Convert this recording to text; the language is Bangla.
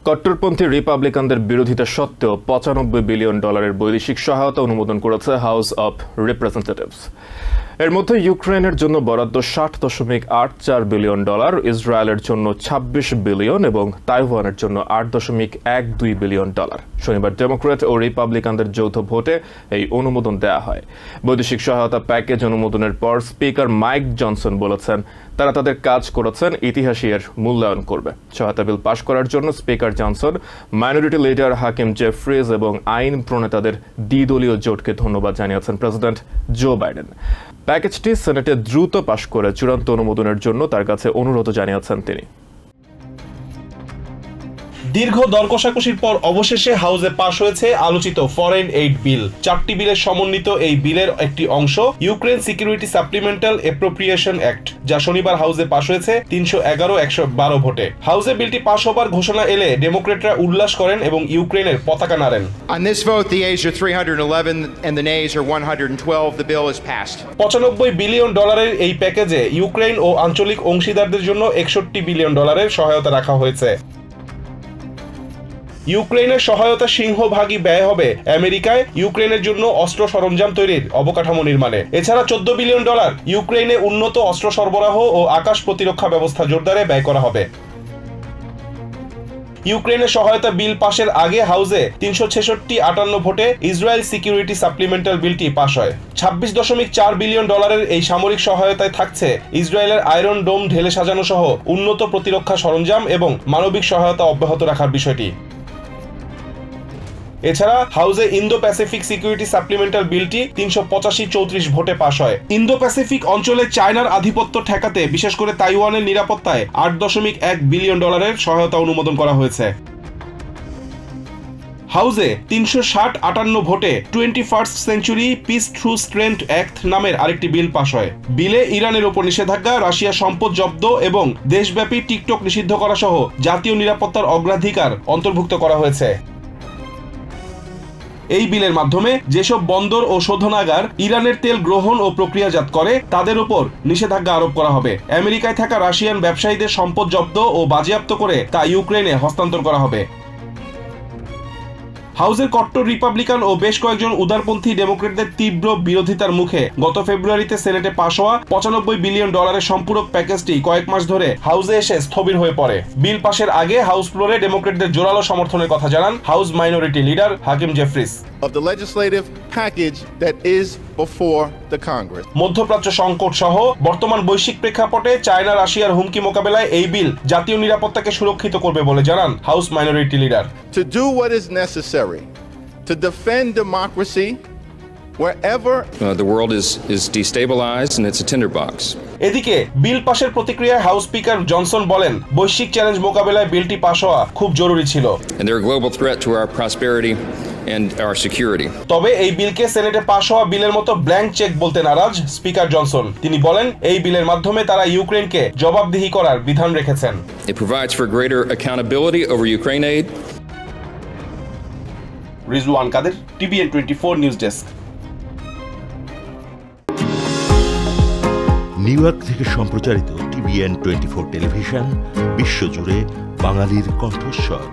কট্টরপন্থী রিপাবলিকানদের বিরোধিতা সত্ত্বেও $95 বিলিয়ন বৈদেশিক সহায়তা অনুমোদন করেছে হাউস অব রিপ্রেজেন্টেটিভস। এর মধ্যে ইউক্রেনের জন্য বরাদ্দ $60.84 বিলিয়ন, ইসরায়েলের জন্য $26 বিলিয়ন এবং তাইওয়ানের জন্য $8.12 বিলিয়ন। শনিবার ডেমোক্র্যাট ও রিপাবলিকানদের যৌথ ভোটে এই অনুমোদন দেওয়া হয়। বৈদেশিক সহায়তা প্যাকেজ অনুমোদনের পর স্পিকার মাইক জনসন বলেছেন তারা তাদের কাজ করেছেন, ইতিহাসই এর মূল্যায়ন করবে। সহায়তা বিল পাশ করার জন্য স্পিকার জনসন, মাইনরিটি লিডার হাকিম জেফ্রিজ এবং আইন প্রণেতাদের দ্বিদলীয় জোটকে ধন্যবাদ জানিয়েছেন প্রেসিডেন্ট জো বাইডেন। প্যাকেজটি সেনেটে দ্রুত পাশ করে চূড়ান্ত অনুমোদনের জন্য তার কাছে অনুরোধ জানিয়েছেন তিনি। দীর্ঘ দর কষাকষির পর অবশেষে হাউসে পাশ হয়েছে আলোচিত ফরেন এইড বিল। 4টি বিলের সমন্বিত এই বিলের একটি অংশ Ukraine security supplemental appropriation act, যা শনিবার হাউসে পাশ হয়েছে 311-112 ভোটে। হাউসে বিলটি পাশ হবার ঘোষণা এলে ডেমোক্রেটরা উল্লাস করেন এবং ইউক্রেনের পতাকা নাড়েন। On this vote, the ayes are 311 and the nays are 112. The bill is passed. $95 billion এই প্যাকেজে ইউক্রেন ও আঞ্চলিক অংশীদারদের জন্য $61 বিলিয়ন সহায়তা রাখা হয়েছে। ইউক্রেনের সহায়তা সিংহভাগই ব্যয় হবে আমেরিকায় ইউক্রেনের জন্য অস্ত্র সরঞ্জাম তৈরির অবকাঠামো নির্মাণে। এছাড়া $14 বিলিয়ন ইউক্রেনে উন্নত অস্ত্র সরবরাহ ও আকাশ প্রতিরক্ষা ব্যবস্থা জোরদারে ব্যয় করা হবে। ইউক্রেনের সহায়তা বিল পাশের আগে হাউসে 366-58 ভোটে ইসরায়েল সিকিউরিটি সাপ্লিমেন্টাল বিলটি পাশ হয়। $26.4 বিলিয়ন এই সামরিক সহায়তায় থাকছে ইসরায়েলের আয়রন ডোম ঢেলে সাজানো সহ উন্নত প্রতিরক্ষা সরঞ্জাম এবং মানবিক সহায়তা অব্যাহত রাখার বিষয়টি। এছাড়া হাউসে ইন্দো প্যাসিফিক সিকিউরিটি সাপ্লিমেন্টাল বিলটি 385-34 ভোটে পাশ হয়। ইন্দো প্যাসিফিক অঞ্চলে চায়নার আধিপত্য ঠেকাতে বিশেষ করে তাইওয়ানের নিরাপত্তায় $8.1 বিলিয়ন সহায়তা অনুমোদন করা হয়েছে। হাউসে 360-58 ভোটে 21st century piece through strength act নামের আরেকটি বিল পাশ হয়। বিলে ইরানের উপর নিষেধাজ্ঞা, রাশিয়া সম্পদ জব্দ এবং দেশব্যাপী টিকটক নিষিদ্ধ করা সহ জাতীয় নিরাপত্তার অগ্রাধিকার অন্তর্ভুক্ত করা হয়েছে। এই বিলের মাধ্যমে যেসব বন্দর ও শোধনাগার ইরানের তেল গ্রহণ ও প্রক্রিয়াজাত করে তাদের উপর নিষেধাজ্ঞা আরোপ করা হবে। আমেরিকায় থাকা রাশিয়ান ব্যবসায়ীদের সম্পদ জব্দ ও বাজেয়াপ্ত করে তা ইউক্রেনে হস্তান্তর করা হবে। হাউসের কট্টর রিপাবলিকান ও বেশ কয়েকজন উদারপন্থী ডেমোক্রেটদের তীব্র বিরোধিতার মুখে গত ফেব্রুয়ারিতে সেনেটে পাশ হওয়া $95 বিলিয়ন সম্পূরক প্যাকেজটি কয়েক মাস ধরে হাউসে এসে স্থবির হয়ে পড়ে। বিল পাশের আগে হাউস ফ্লোরে ডেমোক্রেটদের জোরালো সমর্থনের কথা জানান house minority leader Hakim Jefferies. Of the legislative package that is before the Congress. মধ্যপ্রাচ্য সংকট সহ বর্তমান বৈশ্বিক প্রেক্ষাপটে চায়না রাশিয়ার হুমকি মোকাবেলায় এই বিল জাতীয় নিরাপত্তাকে সুরক্ষিত করবে বলে জানান house minority leader. To do what is necessary to defend democracy wherever the world is destabilized and it's a tinderbox. এদিকে বিল পাশের প্রতিক্রিয়ায় হাউস স্পিকার জনসন বলেন বৈশ্বিক চ্যালেঞ্জ মোকাবেলায় বিলটি পাশ হওয়া খুব জরুরি ছিল। And they're a global threat to our prosperity and our security. তবে এই বিলকে সেনেটে পাশ হওয়া বিলের মতো ব্ল্যাঙ্ক চেক বলতে নারাজ স্পিকার জনসন। তিনি বলেন এই বিলের মাধ্যমে তারা ইউক্রেনকে জবাবদিহি করার বিধান রেখেছেন। It provides for greater accountability over Ukraine aid. Rizwan Kader, TVN 24 news desk. New York থেকে সম্প্রচারিত TVN 24 টেলিভিশন বিশ্বজুড়ে বাঙালির কণ্ঠস্বর।